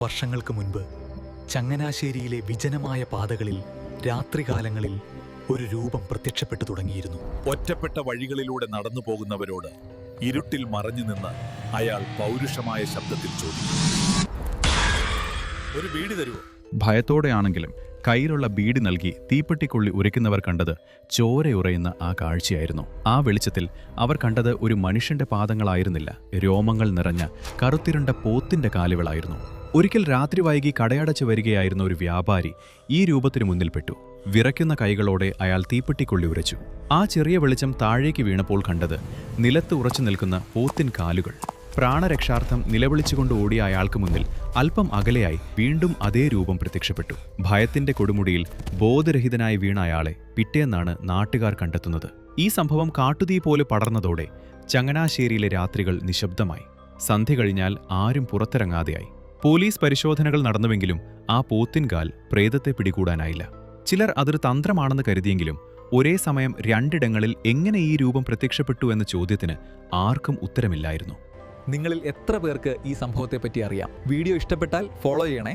വർഷങ്ങൾക്ക് മുൻപ് ചങ്ങനാശ്ശേരിയിലെ വിജനമായ പാതകളിൽ രാത്രികാലങ്ങളിൽ ഒരു രൂപം പ്രത്യക്ഷപ്പെട്ടു തുടങ്ങിയിരുന്നു. ഒറ്റപ്പെട്ട വഴികളിലൂടെ നടന്നു പോകുന്നവരോട് ഇരുട്ടിൽ മറഞ്ഞു നിന്ന് അയാൾ പൗരുഷമായ ശബ്ദത്തിൽ ചോദിച്ചു, ഒരു ബീഡി തരുമോ? ഭയത്തോടെയാണെങ്കിലും കയ്യിലുള്ള ബീഡി നൽകി തീപ്പെട്ടിക്കൊള്ളി ഉരയ്ക്കുന്നവർ കണ്ടത് ചോരയുറയുന്ന ആ കാഴ്ചയായിരുന്നു. ആ വെളിച്ചത്തിൽ അവർ കണ്ടത് ഒരു മനുഷ്യന്റെ പാദങ്ങളായിരുന്നില്ല, രോമങ്ങൾ നിറഞ്ഞ കറുത്തിരുണ്ട പോത്തിന്റെ കാലുകളായിരുന്നു. ഒരിക്കൽ രാത്രി വൈകി കടയടച്ചു വരികയായിരുന്ന ഒരു വ്യാപാരി ഈ രൂപത്തിനു മുന്നിൽപ്പെട്ടു. വിറയ്ക്കുന്ന കൈകളോടെ അയാൾ തീപ്പെട്ടിക്കൊള്ളി ഉരച്ചു. ആ ചെറിയ വെളിച്ചം താഴേക്ക് വീണപ്പോൾ കണ്ടത് നിലത്ത് ഉറച്ചു നിൽക്കുന്ന പോത്തിൻ കാലുകൾ. പ്രാണരക്ഷാർത്ഥം നിലവിളിച്ചുകൊണ്ട് ഓടിയ അയാൾക്ക് മുന്നിൽ അല്പം അകലെയായി വീണ്ടും അതേ രൂപം പ്രത്യക്ഷപ്പെട്ടു. ഭയത്തിന്റെ കൊടുമുടിയിൽ ബോധരഹിതനായി വീണ അയാളെ പിറ്റേന്നാണ് നാട്ടുകാർ കണ്ടെത്തുന്നത്. ഈ സംഭവം കാട്ടുതീ പോലെ പടർന്നതോടെ ചങ്ങനാശ്ശേരിയിലെ രാത്രികൾ നിശബ്ദമായി. സന്ധ്യ കഴിഞ്ഞാൽ ആരും പുറത്തിറങ്ങാതെയായി. പോലീസ് പരിശോധനകൾ നടന്നുവെങ്കിലും ആ പോത്തിൻകാൽ പ്രേതത്തെ പിടികൂടാനായില്ല. ചിലർ അതൊരു തന്ത്രമാണെന്ന് കരുതിയെങ്കിലും ഒരേ സമയം രണ്ടിടങ്ങളിൽ എങ്ങനെ ഈ രൂപം പ്രത്യക്ഷപ്പെട്ടു എന്ന ചോദ്യത്തിന് ആർക്കും ഉത്തരമില്ലായിരുന്നു. നിങ്ങളിൽ എത്ര പേർക്ക് ഈ സംഭവത്തെപ്പറ്റി അറിയാം? വീഡിയോ ഇഷ്ടപ്പെട്ടാൽ ഫോളോ ചെയ്യണേ.